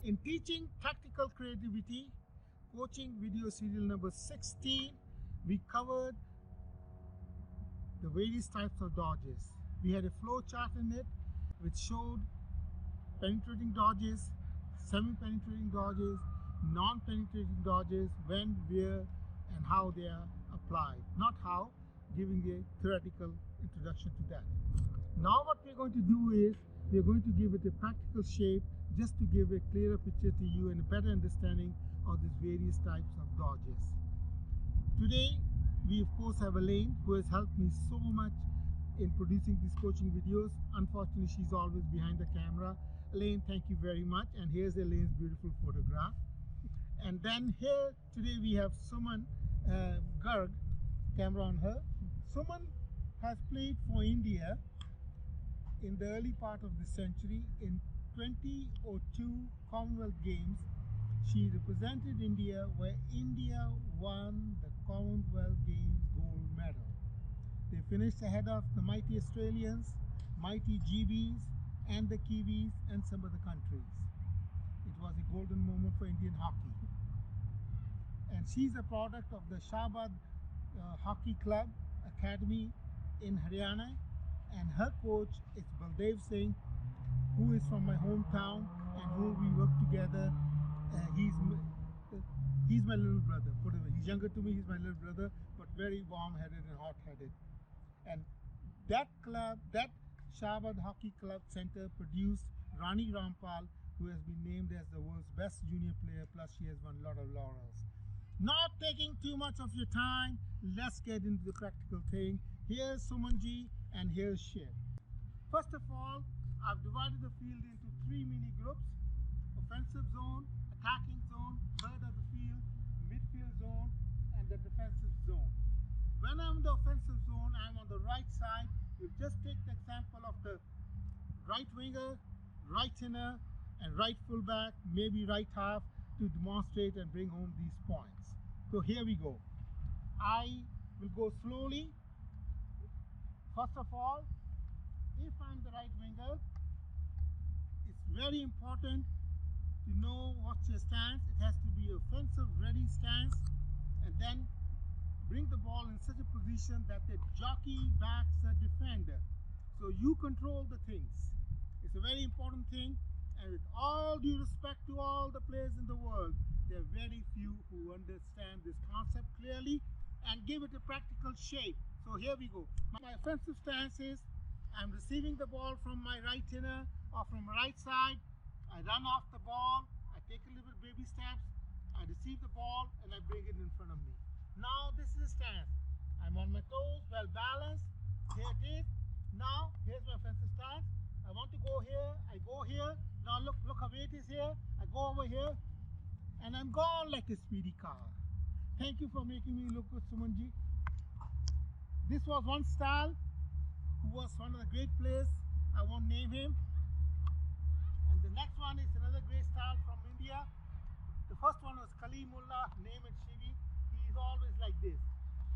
In teaching practical creativity, coaching video serial number 16, we covered the various types of dodges. We had a flow chart in it which showed penetrating dodges, semi-penetrating dodges, non-penetrating dodges, when, where, and how they are applied. Not how, giving a theoretical introduction to that. Now what we're going to do is, we're going to give it a practical shape just to give a clearer picture to you and a better understanding of these various types of dodges. Today, we of course have Elaine, who has helped me so much in producing these coaching videos. Unfortunately, she's always behind the camera. Elaine, thank you very much. And here's Elaine's beautiful photograph. And then here today we have Suman Garg, camera on her. Suman has played for India in the early part of the century. In 2002 Commonwealth Games, she represented India, where India won the Commonwealth Games gold medal. They finished ahead of the mighty Australians, mighty GBs, and the Kiwis, and some other countries. It was a golden moment for Indian hockey. And she's a product of the Shabad Hockey Club Academy in Haryana, and her coach is Baldev Singh, who is from my hometown and who we work together. He's my little brother. He's younger to me, he's my little brother, but very warm-headed and hot-headed. And that club, that Shabad Hockey Club Center, produced Rani Rampal, who has been named as the world's best junior player, plus she has won a lot of laurels. Not taking too much of your time, let's get into the practical thing. Here's Sumanji and here's Shiv. First of all, I've divided the field into 3 mini groups: offensive zone, attacking zone, third of the field, midfield zone, and the defensive zone. When I'm in the offensive zone, I'm on the right side. We'll just take the example of the right winger, right inner, and right fullback, maybe right half, to demonstrate and bring home these points. So here we go. I will go slowly. First of all, if I'm the right winger, it's very important to know what's your stance. It has to be offensive ready stance, and then bring the ball in such a position that the jockey backs the defender. So you control the things. It's a very important thing, and with all due respect to all the players in the world, there are very few who understand this concept clearly and give it a practical shape. So here we go. My offensive stance is, I'm receiving the ball from my right inner or from right side. I run off the ball, I take a little bit baby steps, I receive the ball and I bring it in front of me. Now this is a stance. I'm on my toes, well balanced. Here it is. Now here's my offensive stance. I want to go here, I go here. Now look how weight is here. I go over here and I'm gone like a speedy car. Thank you for making me look good, Sumanji. This was one style who was one of the great players. I won't name him. And the next one is another great style from India. The first one was Kalimullah, name it Shivi. He is always like this.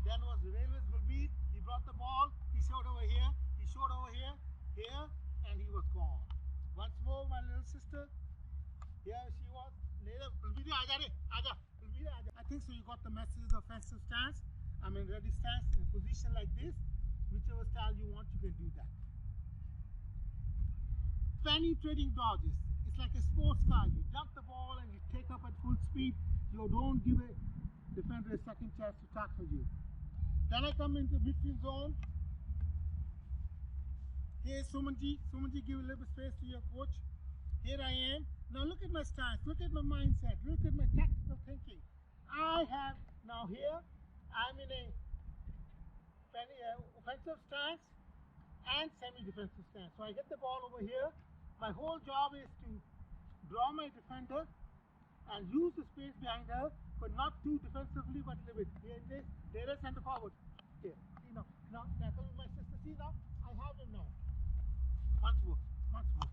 Then was Railways Gulbeat. He brought the ball, he showed over here, he showed over here, here, and he was gone. Once more, my little sister, here she was. I think so you got the message of the offensive stance. I'm in ready stance in a position like this. Whichever style you want, you can do that. Penetrating dodges. It's like a sports car. You dump the ball and you take up at full speed. You don't give a defender a second chance to tackle you. Then I come into midfield zone. Here's Sumanji. Sumanji, give a little bit space to your coach. Here I am. Now look at my stance. Look at my mindset. Look at my tactical thinking. I have now here, I'm in a offensive stance and semi-defensive stance. So I get the ball over here. My whole job is to draw my defender and use the space behind her, but not too defensively, but a little bit. Here it is. There is center forward. Here. See now. Now tackle with my sister. See now. I have him now. Once more. Once more.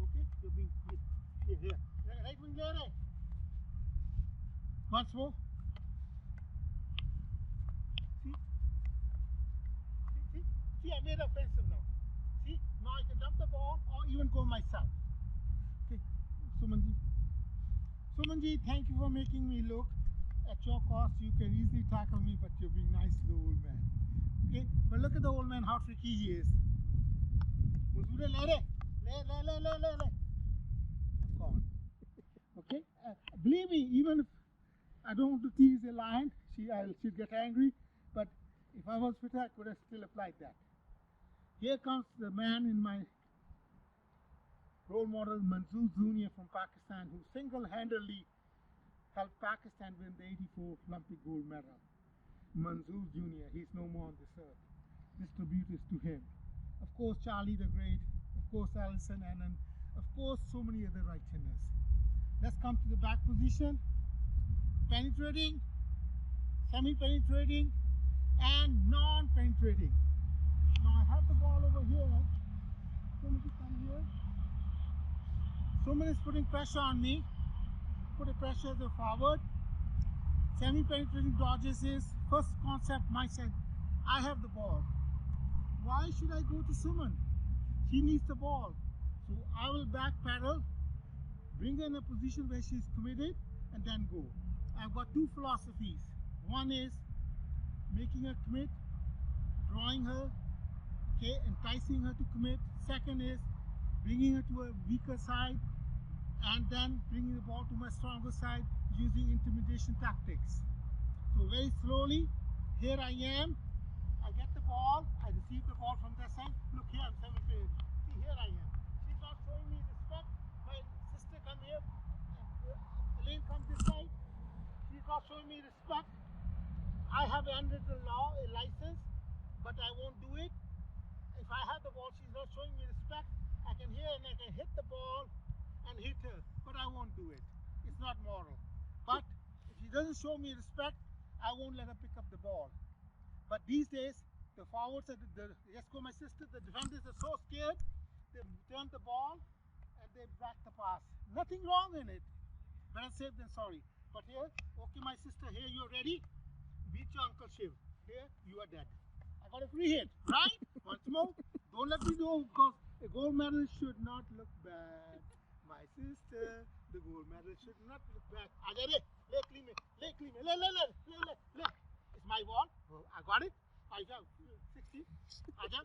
Okay? You're being here. Right wing there. Once more. See, I made it offensive now. See, now I can dump the ball or even go myself. Okay, Sumanji. Sumanji, thank you for making me look. At your cost, you can easily tackle me, but you're being nice to the old man. Okay, but look at the old man, how tricky he is. Gone. Okay, believe me, even if I don't want to tease a lion, she'd get angry, but if I was with her, I could have still applied that. Here comes the man in my role model, Manzoor Jr. from Pakistan, who single-handedly helped Pakistan win the '84 Olympic gold medal. Manzoor Jr., he's no more on this earth. This tribute is to him. Of course, Charlie the Great, of course, Alison Annan, of course, so many other right handers. Let's come to the back position. Penetrating, semi-penetrating, and non-penetrating. Now I have the ball over here. Somebody come here. Someone is putting pressure on me. Put a pressure forward. Semi-penetrating dodges is first concept mindset. I have the ball. Why should I go to Suman? She needs the ball. So I will back pedal, bring her in a position where she's committed, and then go. I've got two philosophies. One is making her commit, drawing her, okay, enticing her to commit. Second is bringing her to a weaker side and then bringing the ball to my stronger side using intimidation tactics. So very slowly, here I am. I get the ball. I receive the ball from that side. Look here, I'm semi-faded. See, here I am. She's not showing me respect. My sister come here. Elaine comes this side. She's not showing me respect. I have under the law a license, but I won't do it. If I have the ball, she's not showing me respect. I can hear and I can hit the ball and hit her, but I won't do it. It's not moral. But if she doesn't show me respect, I won't let her pick up the ball. But these days, the forwards, yes, go my sister, the defenders are so scared, they turn the ball and they back the pass. Nothing wrong in it. Better safe than sorry. But here, okay, my sister, here you're ready. Beat your Uncle Shiv. Here, you are dead. I got a free hit, right? Once more, don't let me go because a gold medal should not look bad. My sister, the gold medal should not look bad. Aja re, le clean me, le. It's my ball. Oh, I got it. 60. Aja.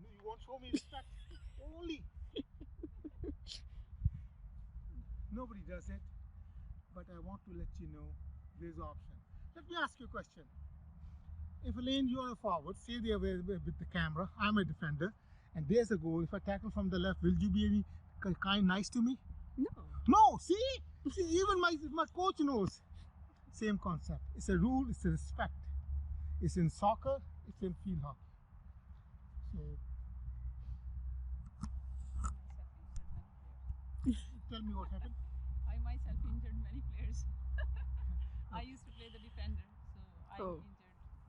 No, you won't show me respect. Only. Nobody does it. But I want to let you know there's option. Let me ask you a question. If Elaine, you're a forward, say they're with the camera, I'm a defender, and there's a goal. If I tackle from the left, will you be any kind nice to me? No. No, see, even my coach knows. Same concept. It's a rule, it's a respect. It's in soccer, it's in field hockey. So tell me what happened. I myself injured many players. I used to play the defender, so I injured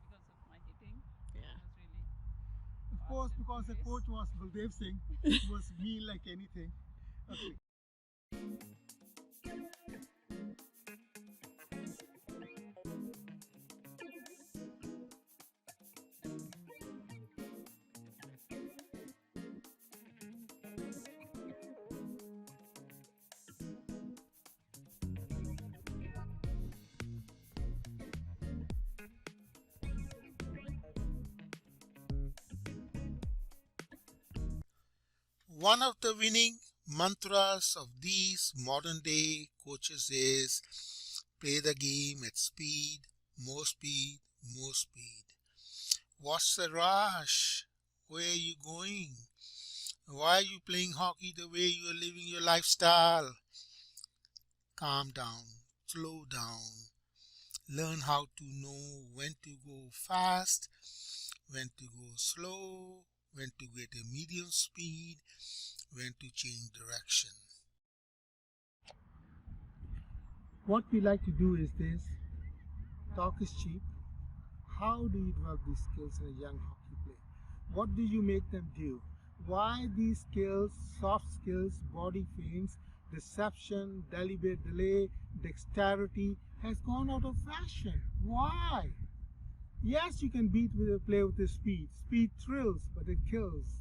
because of my hitting. Yeah. It was really of course, because the coach was Baldev Singh, was mean like anything. Okay. One of the winning mantras of these modern day coaches is play the game at speed, more speed, more speed. What's the rush? Where are you going? Why are you playing hockey the way you are living your lifestyle? Calm down, slow down. Learn how to know when to go fast, when to go slow, when to get a medium speed, when to change direction. What we like to do is this. Talk is cheap. How do you develop these skills in a young hockey player? What do you make them do? Why these skills, soft skills, body feints, deception, deliberate delay, dexterity has gone out of fashion? Why? Yes, you can beat with a player with the speed. Speed thrills, but it kills.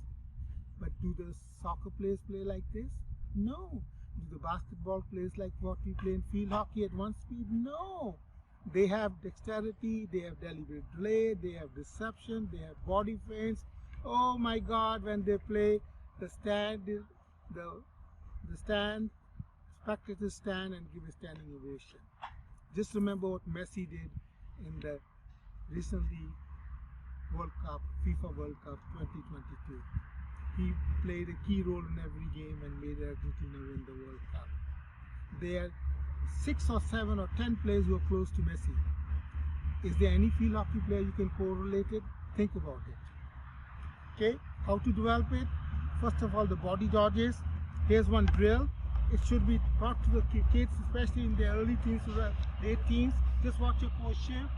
But do the soccer players play like this? No. Do the basketball players like what we play in field hockey at one speed? No. They have dexterity, they have deliberate delay, they have deception, they have body feints. Oh my God, when they play, the spectators stand and give a standing ovation. Just remember what Messi did in the recently World Cup, FIFA World Cup 2022. He played a key role in every game and made Argentina win the World Cup. There are 6 or 7 or 10 players who are close to Messi. Is there any field hockey player you can correlate it? Think about it. Okay, how to develop it? First of all, the body dodges. Here's one drill. It should be taught to the kids, especially in their early teens or late teens. Just watch your posture.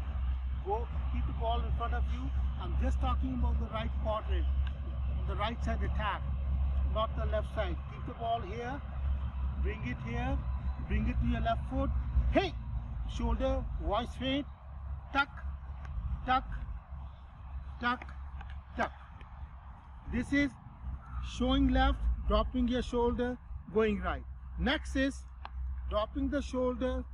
Go, keep the ball in front of you. I'm just talking about the right quadrant, on the right side attack, not the left side. Keep the ball here, bring it here, bring it to your left foot. Hey! Shoulder, voice feint, tuck, tuck, tuck, tuck. This is showing left, dropping your shoulder, going right. Next is dropping the shoulder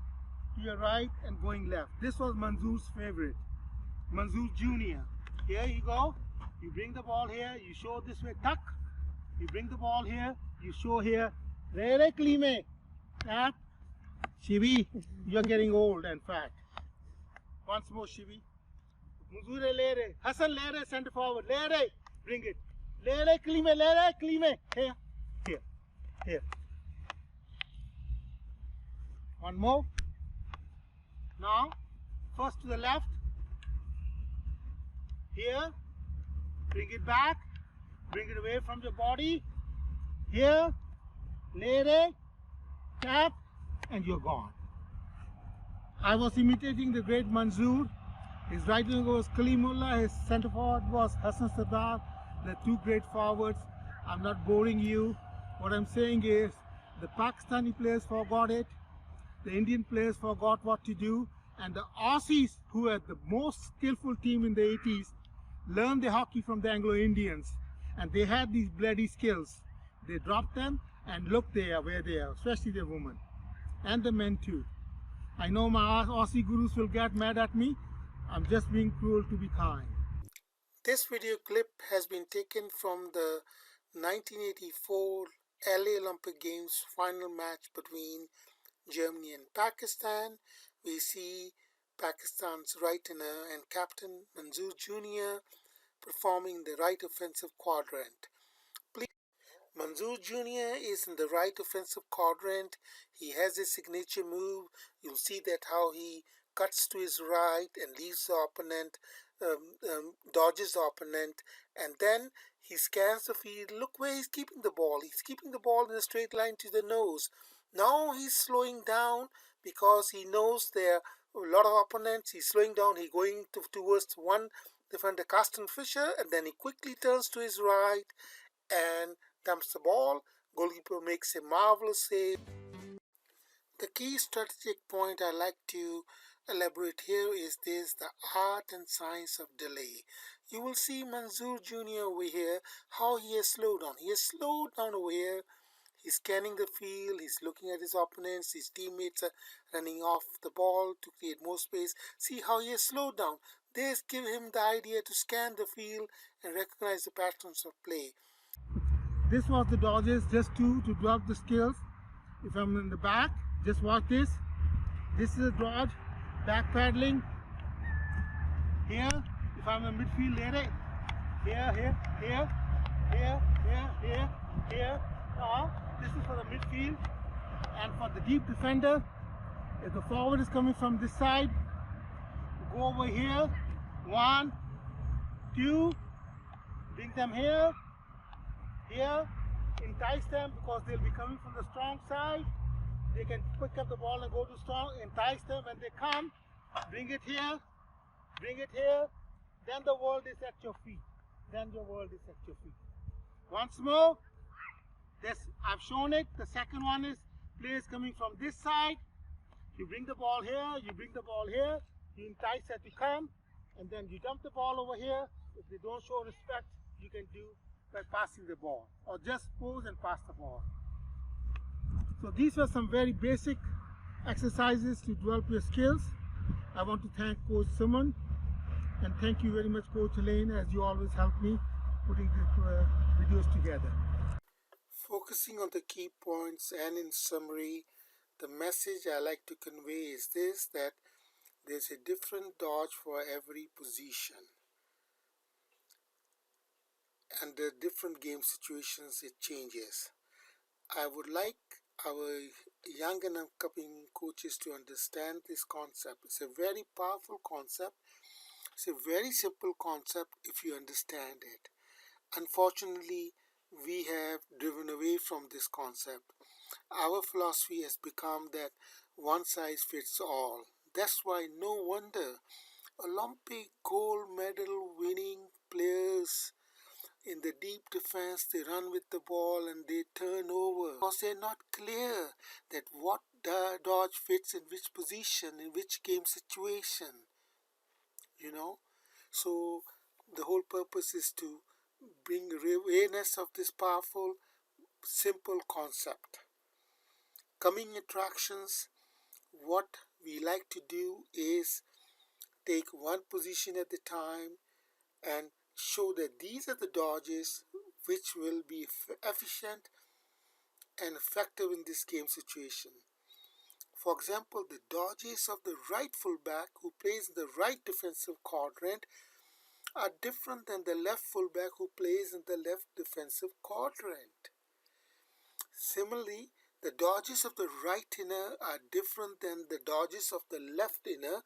to your right and going left. This was Manzoor's favorite, Manzoor Jr. Here you go, you bring the ball here, you show this way, tuck. You bring the ball here, you show here, Rere Klime, tap. Shivi, you're getting old and fat. Once more, Shivi. Manzoor Lere, Hassan Lere, center forward, Lere, bring it. Lere Klime, here, here, here. One more. Now, first to the left. Here, bring it back, bring it away from your body. Here, Lere, tap, and you're gone. I was imitating the great Manzoor. His right winger was Kalimullah, his centre forward was Hassan Sardar, the two great forwards. I'm not boring you. What I'm saying is, the Pakistani players forgot it, the Indian players forgot what to do, and the Aussies, who were the most skillful team in the 80s, learned the hockey from the Anglo-Indians, and they had these bloody skills. They dropped them, and look there where they are, especially the women and the men too. I know my Aussie gurus will get mad at me. I'm just being cruel to be kind. This video clip has been taken from the 1984 LA Olympic Games final match between Germany and Pakistan. We see Pakistan's right winger and captain Manzoor Jr. performing the right offensive quadrant. Manzoor Jr. is in the right offensive quadrant. He has a signature move. You'll see that how he cuts to his right and leaves the opponent, dodges the opponent, and then he scans the field. Look where he's keeping the ball. He's keeping the ball in a straight line to the nose. Now he's slowing down because he knows there are a lot of opponents. He's slowing down. He's going towards one defender, Carsten Fischer, and then he quickly turns to his right and dumps the ball. Goalkeeper makes a marvelous save. The key strategic point I like to elaborate here is this: the art and science of delay. You will see Manzoor Jr. over here, how he has slowed down. He has slowed down over here. He's scanning the field, he's looking at his opponents, his teammates are running off the ball to create more space. See how he has slowed down. This gives him the idea to scan the field and recognize the patterns of play. This was the dodges, just to develop the skills. If I'm in the back, just watch this. This is a dodge, back paddling. Here, if I'm in midfield, here, here, here, here, here, here, here. Now, this is for the midfield, and for the deep defender, if the forward is coming from this side, go over here, 1, 2, bring them here, here, entice them because they'll be coming from the strong side. They can pick up the ball and go to strong, entice them when they come, bring it here, then the world is at your feet. Then your world is at your feet. Once more. This, I've shown it. The second one is players coming from this side. You bring the ball here, you bring the ball here, you entice them to come, and then you dump the ball over here. If they don't show respect, you can do by passing the ball, or just pose and pass the ball. So these were some very basic exercises to develop your skills. I want to thank Coach Suman, and thank you very much, Coach Elaine, as you always help me putting the videos together. Focusing on the key points and in summary, the message I like to convey is this, that there's a different dodge for every position, and the different game situations it changes. I would like our young and upcoming coaches to understand this concept. It's a very powerful concept. It's a very simple concept if you understand it. Unfortunately, we have driven away from this concept. Our philosophy has become that one size fits all. That's why no wonder Olympic gold medal winning players in the deep defense, they run with the ball and they turn over because they're not clear that what dodge fits in which position, in which game situation, you know. So the whole purpose is to bring awareness of this powerful, simple concept. Coming attractions, what we like to do is take one position at a time and show that these are the dodges which will be efficient and effective in this game situation. For example, the dodges of the right fullback who plays in the right defensive quadrant are different than the left fullback who plays in the left defensive quadrant. Similarly, the dodges of the right inner are different than the dodges of the left inner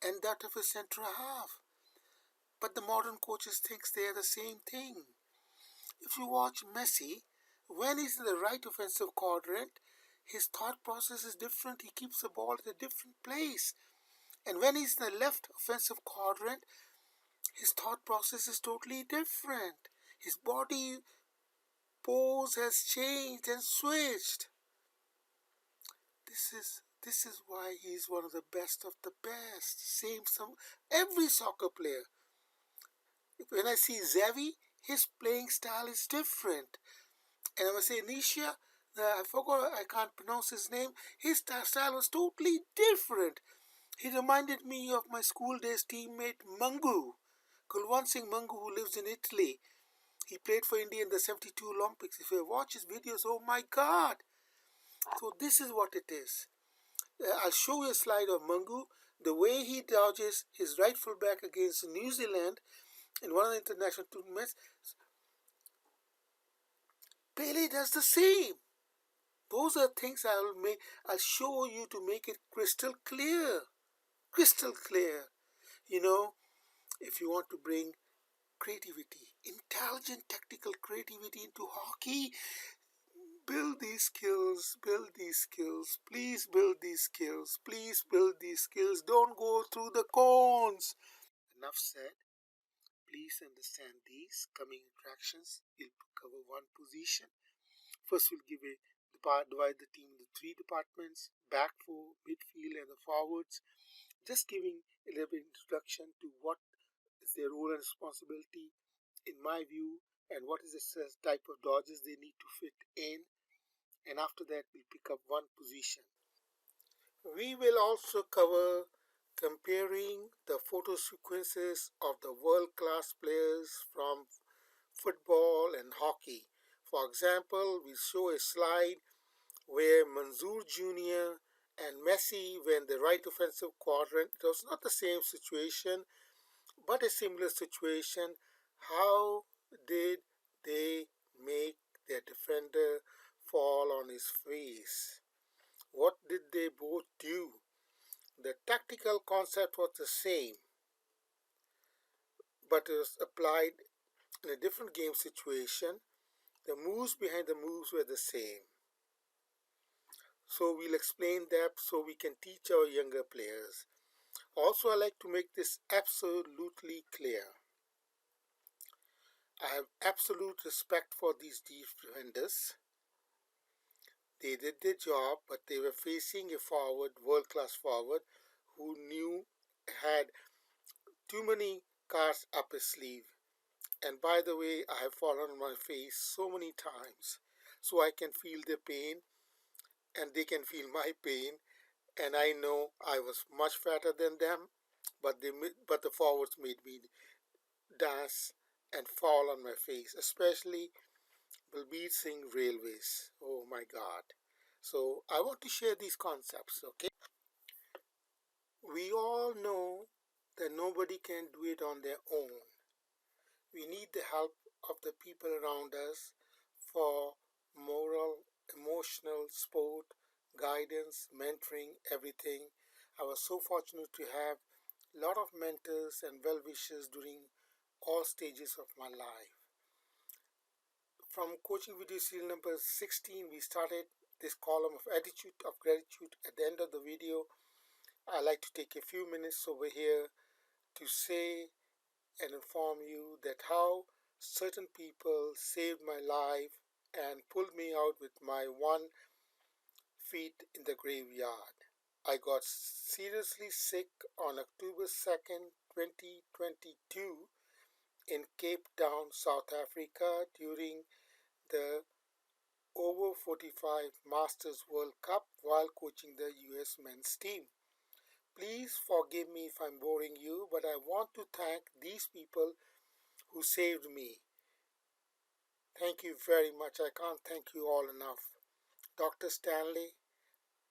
and that of a central half. But the modern coaches think they are the same thing. If you watch Messi, when he's in the right offensive quadrant, his thought process is different. He keeps the ball at a different place. And when he's in the left offensive quadrant, his thought process is totally different. His body pose has changed and switched. This is why he's one of the best of the best. Every soccer player. When I see Xavi, his playing style is different. And when I say Nisha, I can't pronounce his name. His style was totally different. He reminded me of my school days teammate Mangu, Kulwan Singh Mangu, who lives in Italy. He played for India in the 72 Olympics. If you watch his videos, oh my God. So this is what it is. I'll show you a slide of Mangu. The way he dodges his right fullback against New Zealand in one of the international tournaments, Pele does the same. Those are things I'll show you to make it crystal clear. Crystal clear. You know, if you want to bring creativity, intelligent tactical creativity into hockey, build these skills, please build these skills, please build these skills. Don't go through the cones. Enough said. Please understand these coming attractions. We'll cover one position. First, we'll divide the team into three departments: back four, midfield, and the forwards. Just giving a little bit introduction to what is their role and responsibility, in my view, and what is the type of dodges they need to fit in. And after that, we'll pick up one position. We will also cover comparing the photo sequences of the world-class players from football and hockey. For example, we show a slide where Manzoor Jr. and Messi were in the right offensive quadrant. It was not the same situation, but a similar situation. How did they make their defender fall on his face? What did they both do? The tactical concept was the same, but it was applied in a different game situation. The moves behind the moves were the same. So we'll explain that so we can teach our younger players. Also, I like to make this absolutely clear. I have absolute respect for these defenders. They did their job, but they were facing a forward, world-class forward, who had too many cards up his sleeve. And by the way, I have fallen on my face so many times, so I can feel the pain. and they can feel my pain. And I know I was much fatter than them, but the forwards made me dance and fall on my face, especially Balbir Singh Railways. Oh my God. So I want to share these concepts, okay? We all know that nobody can do it on their own. We need the help of the people around us for moral, emotional, support, guidance, mentoring, everything. I was so fortunate to have a lot of mentors and well-wishers during all stages of my life. From coaching video serial number 16, we started this column of attitude of gratitude. At the end of the video, I like to take a few minutes over here to say and inform you that how certain people saved my life and pulled me out with my 1 feet in the graveyard. I got seriously sick on October 2nd, 2022 in Cape Town, South Africa during the over 45 Masters World Cup while coaching the US men's team. Please forgive me if I'm boring you, but I want to thank these people who saved me. Thank you very much. I can't thank you all enough. Dr. Stanley,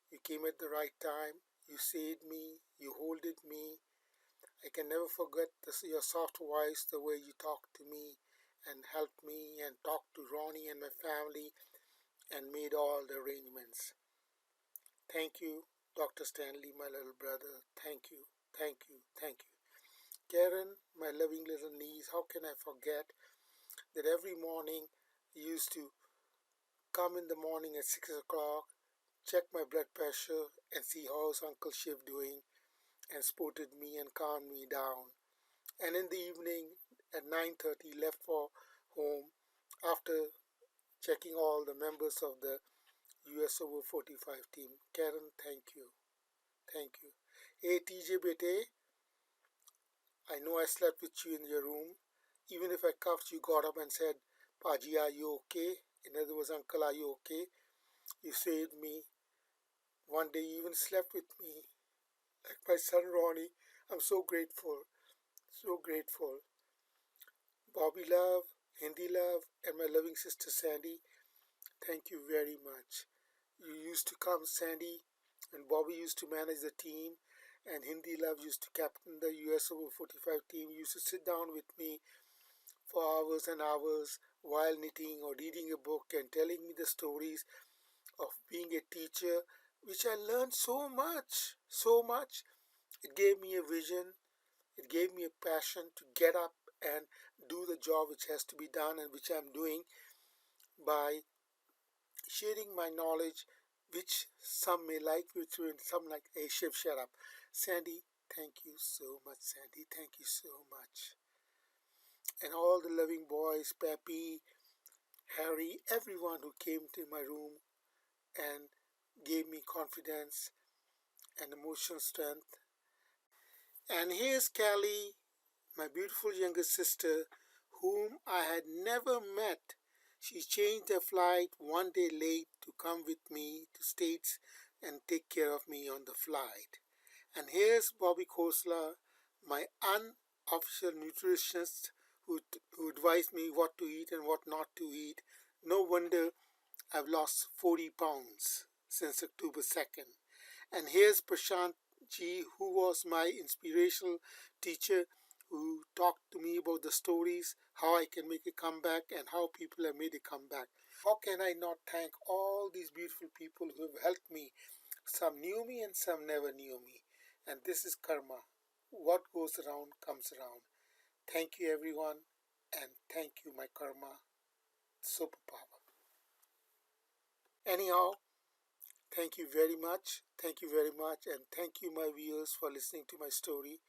you came at the right time. You saved me. You holded me. I can never forget your soft voice, the way you talked to me and helped me and talked to Ronnie and my family and made all the arrangements. Thank you, Dr. Stanley, my little brother. Thank you, thank you, thank you. Karen, my loving little niece, how can I forget that every morning you used to come in the morning at 6 o'clock, check my blood pressure and see how's Uncle Shiv doing and supported me and calmed me down. And in the evening at 9:30 left for home after checking all the members of the US over 45 team. Karen, thank you. Thank you. Hey TJ Bete, I know I slept with you in your room. Even if I cuffed you, got up and said, Paji, are you okay? In other words, Uncle, are you okay? You saved me. One day you even slept with me. Like my son Ronnie. I'm so grateful. So grateful. Bobby Love, Hindi Love, and my loving sister Sandy, thank you very much. You used to come, Sandy, and Bobby used to manage the team, and Hindi Love used to captain the US over 45 team. You used to sit down with me for hours and hours while knitting or reading a book and telling me the stories of being a teacher, which I learned so much, so much. It gave me a vision. It gave me a passion to get up and do the job which has to be done and which I'm doing by sharing my knowledge, which some may like, which some like, hey, Shiv, shut up. Sandy, thank you so much, Sandy. Thank you so much. And all the loving boys, Peppy, Harry, everyone who came to my room and gave me confidence and emotional strength. And here's Callie, my beautiful younger sister, whom I had never met. She changed her flight one day late to come with me to States and take care of me on the flight. And here's Bobby Khosla, my unofficial nutritionist who advised me what to eat and what not to eat. No wonder I've lost 40 pounds since October 2nd. And here's Prashant Ji, who was my inspirational teacher, who talked to me about the stories, how I can make a comeback and how people have made a comeback. How can I not thank all these beautiful people who have helped me? Some knew me and some never knew me. And this is karma. What goes around comes around. Thank you everyone, and thank you my karma superpower. Anyhow, thank you very much. Thank you very much, and thank you my viewers for listening to my story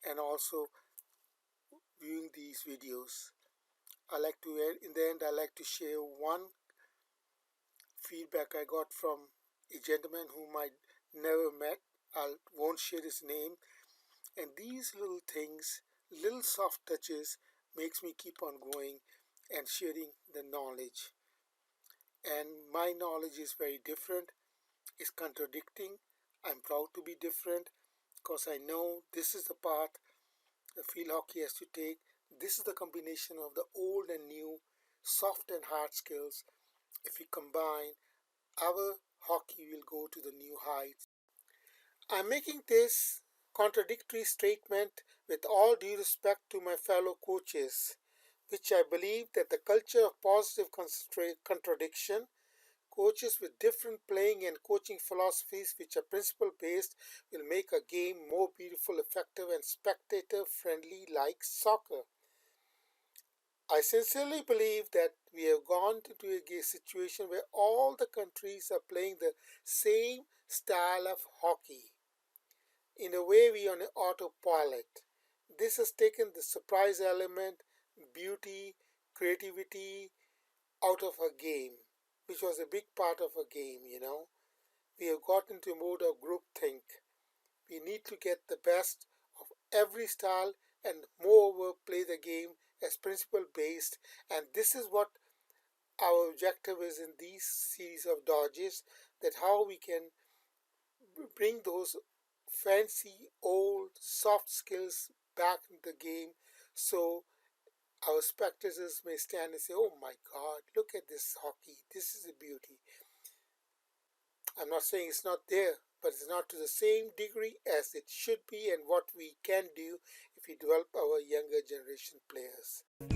and also viewing these videos. In the end, I like to share one feedback I got from a gentleman whom I never met. I won't share his name. And these little things, little soft touches, makes me keep on going and sharing the knowledge. and my knowledge is very different. It's contradicting. I'm proud to be different because I know this is the path the field hockey has to take. This is the combination of the old and new, soft and hard skills. If we combine, our hockey will go to the new heights. I'm making this contradictory statement with all due respect to my fellow coaches, which I believe that the culture of positive contradiction, coaches with different playing and coaching philosophies which are principle based, will make a game more beautiful, effective, and spectator friendly like soccer. I sincerely believe that we have gone into a situation where all the countries are playing the same style of hockey. In a way, we are on autopilot. This has taken the surprise element, beauty, creativity out of a game, which was a big part of a game. We have got into a mode of groupthink. We need to get the best of every style and moreover play the game as principle based, and this is what our objective is in these series of dodges, that how we can bring those fancy old soft skills back in the game, so our spectators may stand and say, oh my god, look at this hockey, this is a beauty. I'm not saying it's not there, but it's not to the same degree as it should be and what we can do if we develop our younger generation players.